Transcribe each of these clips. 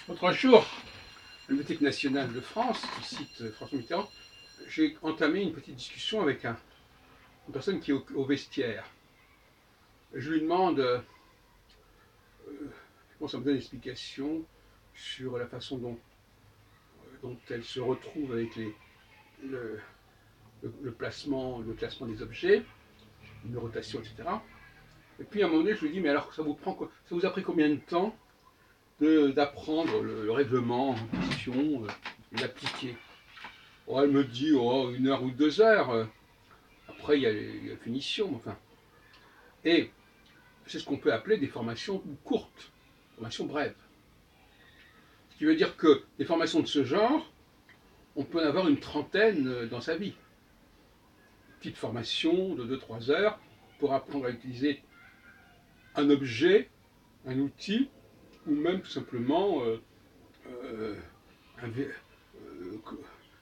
L'autre jour, à la Bibliothèque nationale de France, qui cite François Mitterrand, j'ai entamé une petite discussion avec une personne qui est au vestiaire. Je lui demande, comment ça me donne une explication sur la façon dont elle se retrouve avec le, le classement des objets, numérotation, etc. Et puis à un moment donné, je lui dis, mais alors ça vous a pris combien de temps d'apprendre le règlement en question et l'appliquer? Oh, elle me dit, oh, 1 heure ou 2 heures. Après, il y a la finition, enfin. Et c'est ce qu'on peut appeler des formations courtes, formations brèves. Ce qui veut dire que des formations de ce genre, on peut en avoir une trentaine dans sa vie. Petite formation de 2-3 heures pour apprendre à utiliser un objet, un outil, ou même tout simplement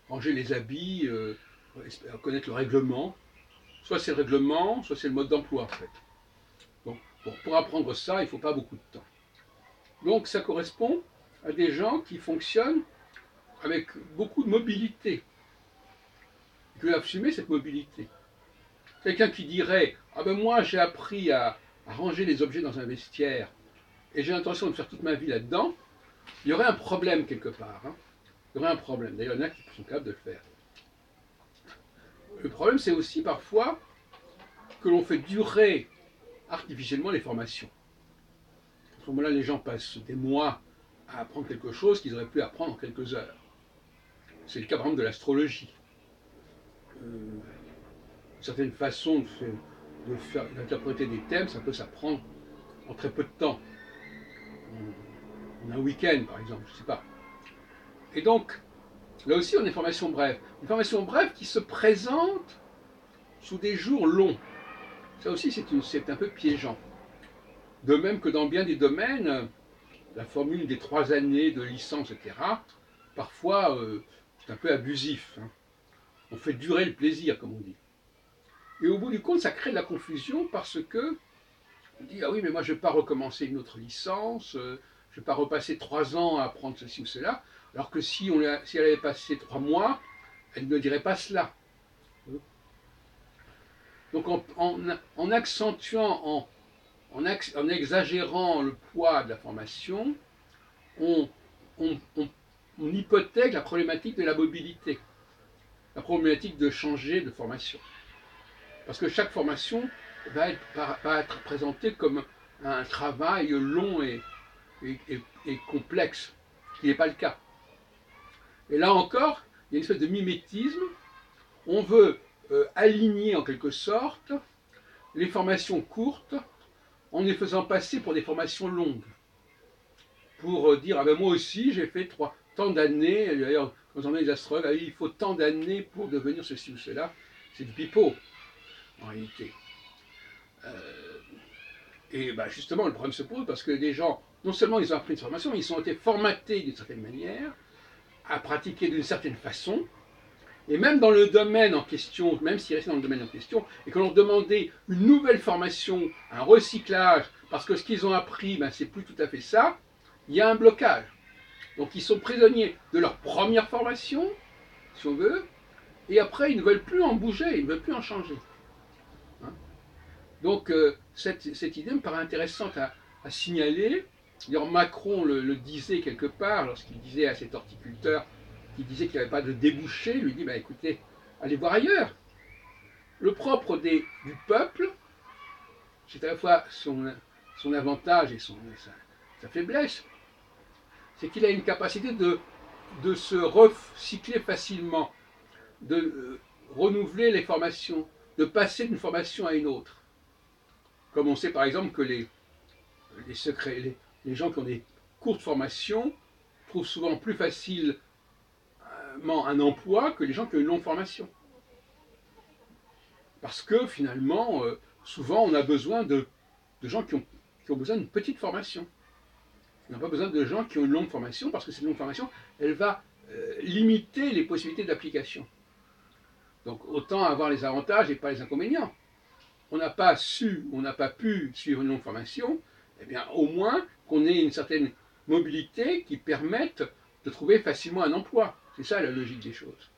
ranger les habits, connaître le règlement. Soit c'est le règlement, soit c'est le mode d'emploi en fait. Donc, bon, pour apprendre ça, il ne faut pas beaucoup de temps. Donc ça correspond à des gens qui fonctionnent avec beaucoup de mobilité, qui veulent assumer cette mobilité. Quelqu'un qui dirait « Ah ben moi j'ai appris à ranger les objets dans un vestiaire et j'ai l'intention de faire toute ma vie là-dedans », il y aurait un problème quelque part. Hein. Il y aurait un problème. D'ailleurs, il y en a qui sont capables de le faire. Le problème, c'est aussi parfois que l'on fait durer artificiellement les formations. À ce moment-là, les gens passent des mois à apprendre quelque chose qu'ils auraient pu apprendre en quelques heures. C'est le cas par exemple de l'astrologie. Une certaine façon d'interpréter des thèmes, ça peut s'apprendre en très peu de temps. En un week-end, par exemple, je ne sais pas. Et donc, là aussi, on a une formation brève. Une formation brève qui se présente sous des jours longs. Ça aussi, c'est un peu piégeant. De même que dans bien des domaines, la formule des 3 années de licence, etc., parfois, c'est un peu abusif. Hein. On fait durer le plaisir, comme on dit. Et au bout du compte, ça crée de la confusion parce que on dit, ah oui, mais moi je ne vais pas recommencer une autre licence, je ne vais pas repasser 3 ans à apprendre ceci ou cela, alors que si elle avait passé 3 mois, elle ne dirait pas cela. Donc en accentuant, en exagérant le poids de la formation, on, on, on, on hypothèque la problématique de la mobilité, la problématique de changer de formation. Parce que chaque formation va être présentée comme un travail long et complexe, ce qui n'est pas le cas. Et là encore, il y a une espèce de mimétisme. On veut aligner en quelque sorte les formations courtes en les faisant passer pour des formations longues. Pour dire, ah ben moi aussi j'ai fait tant d'années, d'ailleurs quand on a les astrologues, il faut tant d'années pour devenir ceci ou cela. C'est du pipeau, en réalité. Et ben justement, le problème se pose parce que les gens, non seulement ils ont appris une formation, mais ils ont été formatés d'une certaine manière, à pratiquer d'une certaine façon, et même dans le domaine en question, même s'ils restaient dans le domaine en question, et que l'on demandait une nouvelle formation, un recyclage, parce que ce qu'ils ont appris, ben, c'est plus tout à fait ça, il y a un blocage. Donc ils sont prisonniers de leur première formation, si on veut, et après ils ne veulent plus en bouger, ils ne veulent plus en changer. Hein. Donc cette idée me paraît intéressante à signaler. D'ailleurs Macron le disait quelque part lorsqu'il disait à cet horticulteur qui disait qu'il n'y avait pas de débouché, lui dit bah, écoutez, allez voir ailleurs. Le propre du peuple, c'est à la fois son avantage et sa faiblesse, c'est qu'il a une capacité de se recycler facilement, de renouveler les formations, de passer d'une formation à une autre. Comme on sait par exemple que les gens qui ont des courtes formations trouvent souvent plus facilement un emploi que les gens qui ont une longue formation. Parce que finalement, souvent on a besoin de gens qui ont besoin d'une petite formation. On n'a pas besoin de gens qui ont une longue formation, parce que cette longue formation, elle va limiter les possibilités d'application. Donc autant avoir les avantages et pas les inconvénients. On n'a pas pu suivre une longue formation, eh bien au moins qu'on ait une certaine mobilité qui permettent de trouver facilement un emploi. C'est ça la logique des choses.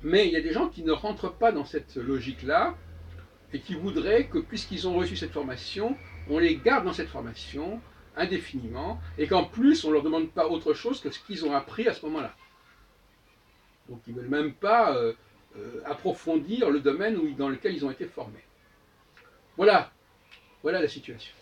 Mais il y a des gens qui ne rentrent pas dans cette logique-là et qui voudraient que, puisqu'ils ont reçu cette formation, on les garde dans cette formation indéfiniment et qu'en plus, on ne leur demande pas autre chose que ce qu'ils ont appris à ce moment-là. Donc ils ne veulent même pas approfondir le domaine dans lequel ils ont été formés. Voilà, voilà la situation.